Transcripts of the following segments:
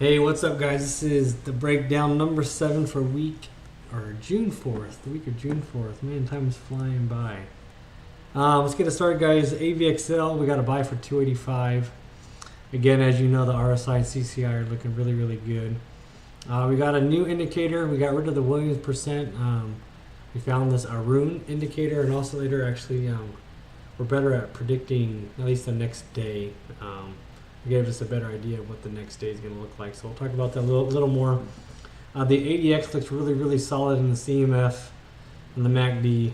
Hey, what's up, guys? This is the breakdown number 7 for June 4th. The week of June 4th. Man, time's flying by. Let's get it started, guys. AVXL, we got a buy for 285. Again, as you know, the RSI and CCI are looking really, really good. We got a new indicator. We got rid of the Williams percent. We found this Arun indicator and oscillator. Actually, we're better at predicting at least the next day. It gave us a better idea of what the next day is going to look like. So we'll talk about that a little more. The ADX looks really, really solid in the CMF and the MACD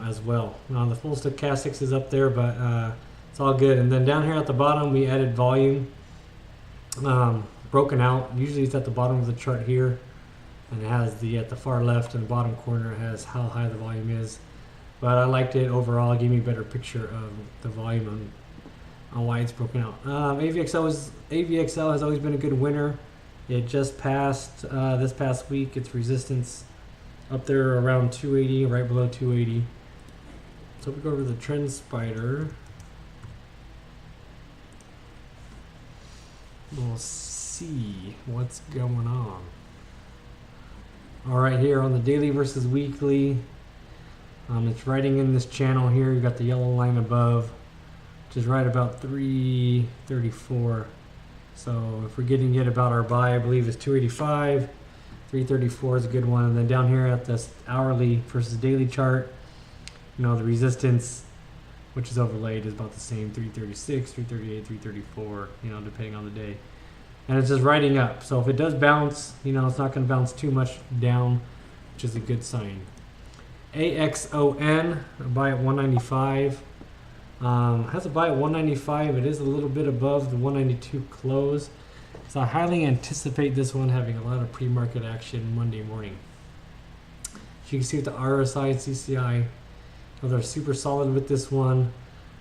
as well. The full stochastics is up there, but it's all good. And then down here at the bottom, we added volume broken out. Usually it's at the bottom of the chart here, and it has at the far left in the bottom corner, it has how high the volume is. But I liked it overall. It gave me a better picture of the volume on why it's broken out. AVXL has always been a good winner. It just passed this past week its resistance up there around 280, right below 280. So we go over to the trend spider. We'll see what's going on. All right, here on the daily versus weekly, it's writing in this channel here. You got the yellow line above, which is right about 334. So if we're getting it about our buy, I believe it's 285. 334 is a good one. And then down here at this hourly versus daily chart, the resistance, which is overlaid, is about the same, 336, 338, 334, depending on the day. And it's just riding up. So if it does bounce, it's not going to bounce too much down, which is a good sign. AXON, a buy at 195. Has a buy at 195. It is a little bit above the 192 close. So I highly anticipate this one having a lot of pre-market action Monday morning. As you can see with the RSI and CCI, they're super solid with this one.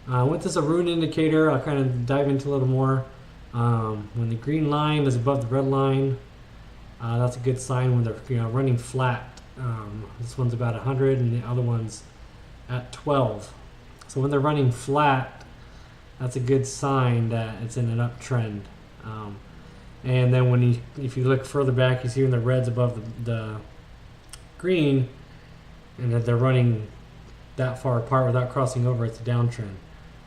With this Arun indicator, I'll kind of dive into a little more. When the green line is above the red line, that's a good sign when they're running flat. This one's about 100 and the other one's at 12. So when they're running flat, that's a good sign that it's in an uptrend. And then if you look further back, you see when the red's above the green, and that they're running that far apart without crossing over, it's a downtrend.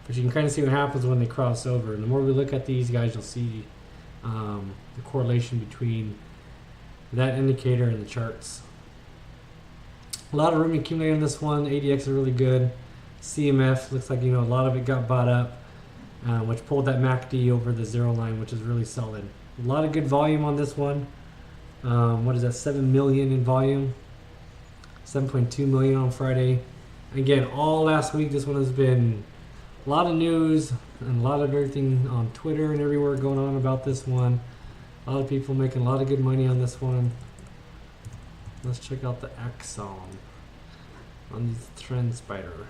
But you can kind of see what happens when they cross over. And the more we look at these guys, you'll see the correlation between that indicator and the charts. A lot of room to accumulate on this one. ADX is really good. CMF looks like a lot of it got bought up, which pulled that MACD over the zero line, which is really solid. A lot of good volume on this one. What is that? 7 million in volume. 7.2 million on Friday. Again, all last week, this one has been a lot of news and a lot of everything on Twitter and everywhere going on about this one. A lot of people making a lot of good money on this one. Let's check out the Axon on the trend spider.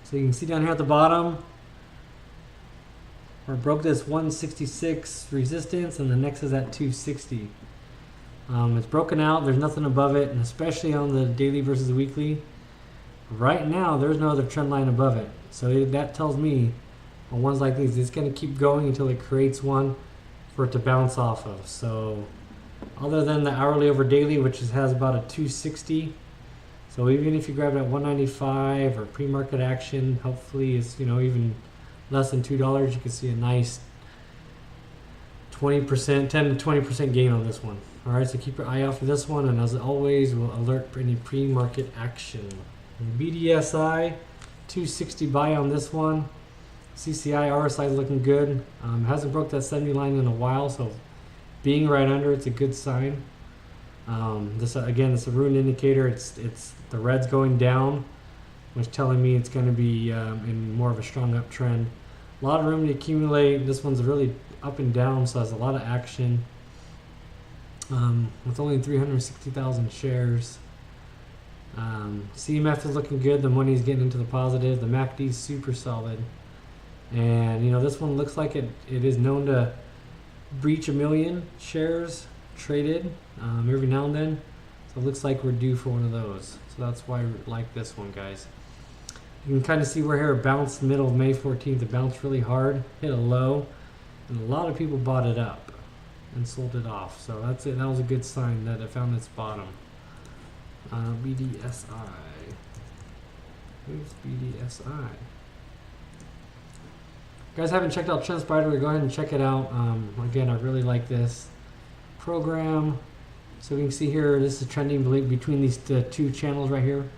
So you can see down here at the bottom, we broke this 166 resistance, and the next is at 260. It's broken out. There's nothing above it, and especially on the daily versus weekly, right now there's no other trend line above it. So that tells me on ones like these, it's going to keep going until it creates one for it to bounce off of. So other than the hourly over daily, which has about a 260, so even if you grab it at 195 or pre-market action, hopefully it's even less than $2, you can see a nice 20%, 10 to 20% gain on this one. All right, so keep your eye out for this one, and as always, we'll alert for any pre-market action. BDSI, 260 buy on this one. CCI, RSI is looking good. Hasn't broke that 70 line in a while, so being right under, it's a good sign. This Arun indicator, it's the red's going down, which telling me it's going to be in more of a strong uptrend. A lot of room to accumulate. This one's really up and down, so has a lot of action. With only 360,000 shares. CMF is looking good. The money's getting into the positive. The MACD is super solid. And this one looks like it is known to breach 1 million shares traded every now and then. So it looks like we're due for one of those. So that's why I like this one, guys. You can kind of see where here it bounced middle of May 14th. It bounced really hard, hit a low, and a lot of people bought it up and sold it off. So that's it. That was a good sign that it found its bottom. BDSI. Who's BDSI? If you guys haven't checked out Trend Spider, go ahead and check it out. Again, I really like this program. So we can see here, this is trending between these two channels right here.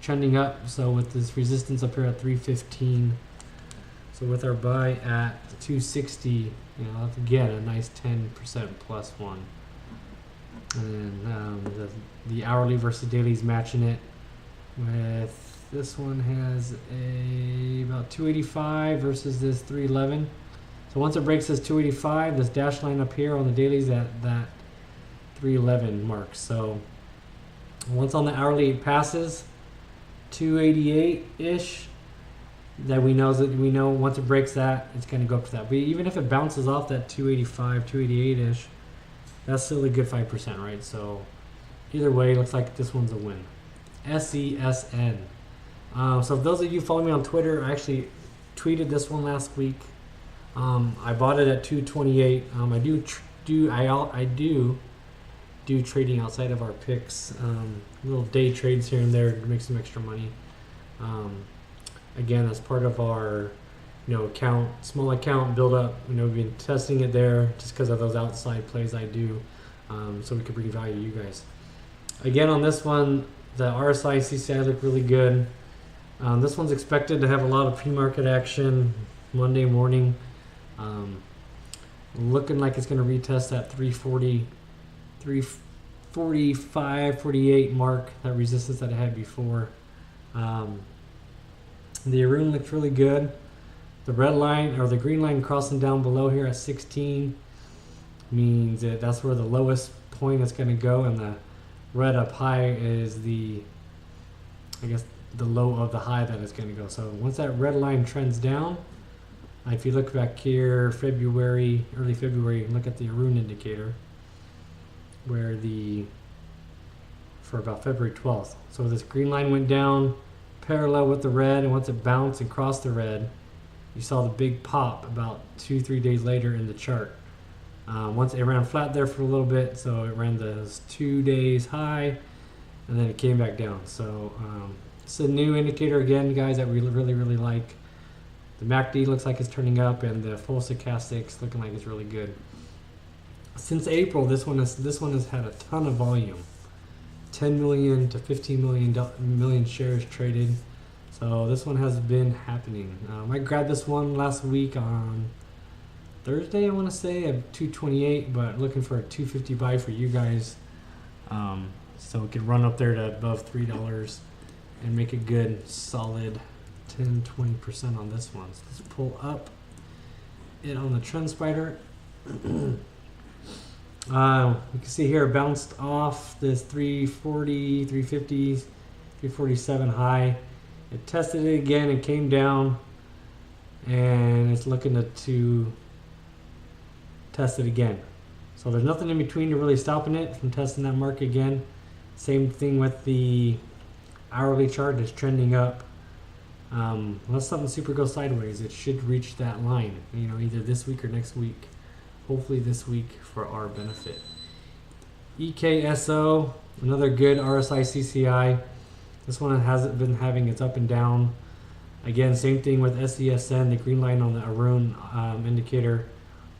Trending up. So with this resistance up here at 315. So with our buy at 260, you know, that's again a nice 10% plus one. And then the hourly versus dailies matching it. With this one has about 285 versus this 311. So once it breaks this 285, this dash line up here on the dailies at that 311 mark. So once on the hourly it passes 288-ish, that we know once it breaks that, it's going to go up to that. But even if it bounces off that 285, 288-ish, that's still a good 5%, right? So either way, it looks like this one's a win. SESN. So if those of you follow me on Twitter, I actually tweeted this one last week. I bought it at 228. I do trading outside of our picks, little day trades here and there to make some extra money. Again, as part of our, small account build up. We've been testing it there just because of those outside plays I do, so we could bring value to you guys. Again, on this one, the RSI, CCI look really good. This one's expected to have a lot of pre-market action Monday morning. Looking like it's going to retest that 340, 345, 48 mark, that resistance that it had before. The Arun looks really good. The red line or the green line crossing down below here at 16 means that that's where the lowest point is going to go, and the red up high is the low of the high that is going to go. So once that red line trends down, if you look back here, early February, look at the Arun indicator, where for about February 12th. So this green line went down parallel with the red, and once it bounced and crossed the red, you saw the big pop about 2-3 days later in the chart. Once it ran flat there for a little bit, so it ran those 2 days high, and then it came back down. So it's a new indicator again, guys, that we really, really like. The MACD looks like it's turning up, and the full stochastics looking like it's really good. Since April, this one has had a ton of volume, 10 million to 15 million shares traded. So this one has been happening. I grabbed this one last week on Thursday, I want to say, at 228, but looking for a 250 buy for you guys, so it could run up there to above $3 and make a good solid 10-20% on this one. So let's pull up it on the Trend Spider. You can see here it bounced off this 340, 350, 347 high. It tested it again and came down, and it's looking to test it again. So there's nothing in between to really stopping it from testing that mark again. Same thing with the hourly chart. It's trending up. Unless something super goes sideways, it should reach that line, either this week or next week. Hopefully this week for our benefit. EKSO, another good RSI CCI. This one hasn't been having its up and down. Again, same thing with SESN, the green line on the Arun indicator.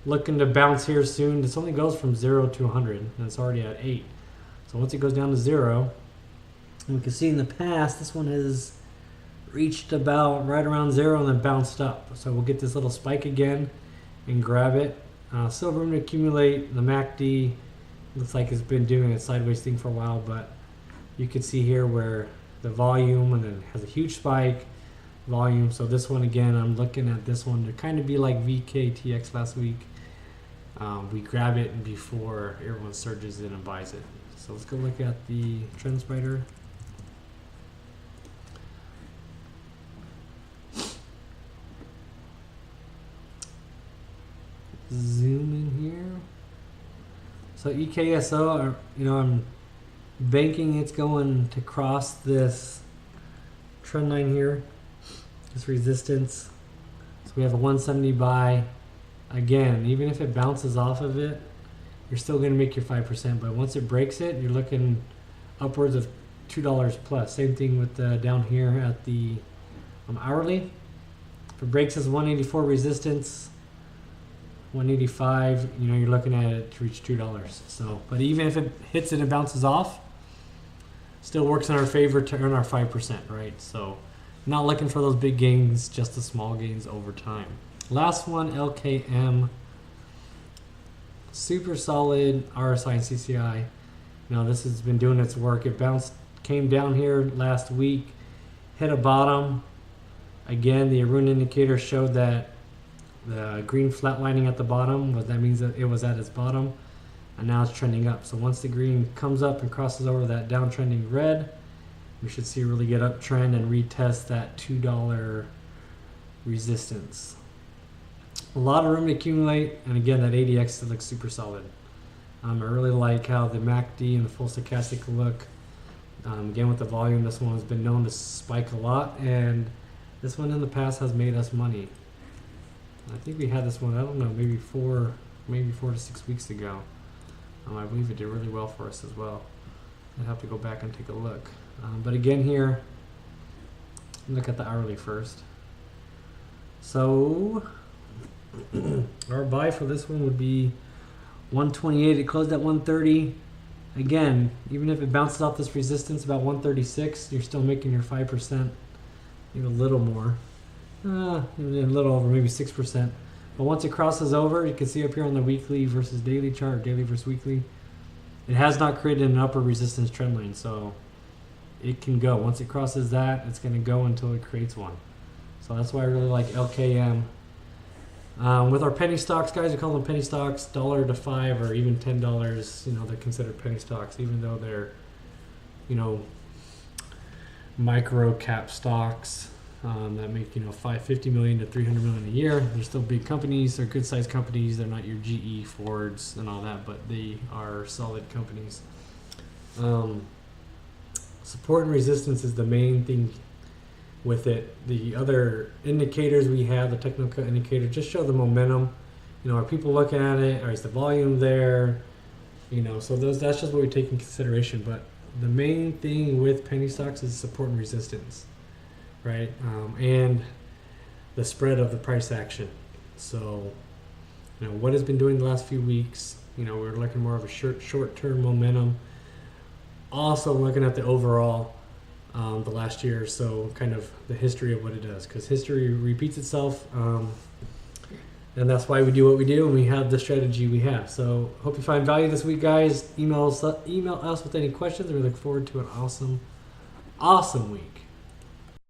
Looking to bounce here soon. This only goes from 0 to 100, and it's already at 8. So once it goes down to 0, and we can see in the past, this one has reached about right around 0 and then bounced up. So we'll get this little spike again and grab it. Still room to accumulate. The MACD looks like it's been doing a sideways thing for a while, but you can see here where the volume, and then has a huge spike volume. So this one again, I'm looking at this one to kind of be like VKTX last week. We grab it before everyone surges in and buys it. So let's go look at the Trend Spider. Zoom in here. So EKSO, I'm banking it's going to cross this trend line here, this resistance. So we have a 170 buy. Again, even if it bounces off of it, you're still going to make your 5%. But once it breaks it, you're looking upwards of $2 plus. Same thing with down here at the hourly. If it breaks this 184 resistance, 185, you know, you're looking at it to reach $2. So, but even if it hits it and bounces off, still works in our favor to earn our 5%, right? So, not looking for those big gains, just the small gains over time. Last one, LKM. Super solid RSI and CCI. Now this has been doing its work. It came down here last week, hit a bottom. Again, the Arun indicator showed that the green flatlining at the bottom, that means that it was at its bottom, and now it's trending up. So once the green comes up and crosses over that downtrending red, we should see a really good uptrend and retest that $2 resistance. A lot of room to accumulate, and again, that ADX looks super solid. I really like how the MACD and the full stochastic look. Again, with the volume, this one has been known to spike a lot, and this one in the past has made us money. I think we had this one, I don't know, maybe four to 6 weeks ago. I believe it did really well for us as well. I'd have to go back and take a look. But again here, look at the hourly first. So our buy for this one would be 128. It closed at 130. Again, even if it bounces off this resistance about 136, you're still making your 5%, maybe a little more, even a little over, maybe 6%. But once it crosses over, you can see up here on the weekly versus daily chart, daily versus weekly, it has not created an upper resistance trend line, so it can go. Once it crosses that, it's going to go until it creates one. So that's why I really like LKM. With our penny stocks, guys, we call them penny stocks, $1 to $5 or even $10. You know, they're considered penny stocks, even though they're, you know, micro cap stocks that make, you know, $50 million to $300 million a year. They're still big companies. They're good sized companies. They're not your GE, Fords, and all that, but they are solid companies. Support and resistance is the main thing with it. The other indicators we have, the technical indicator, just show the momentum. You know, are people looking at it? Or is the volume there? You know, so that's just what we take in consideration. But the main thing with penny stocks is support and resistance, right? And the spread of the price action. So, you know, what has been doing the last few weeks? You know, we're looking more of a short-term momentum. Also looking at the overall, the last year or so, kind of the history of what it does, because history repeats itself, and that's why we do what we do, and we have the strategy we have. So hope you find value this week, guys. Email us with any questions, and we look forward to an awesome week.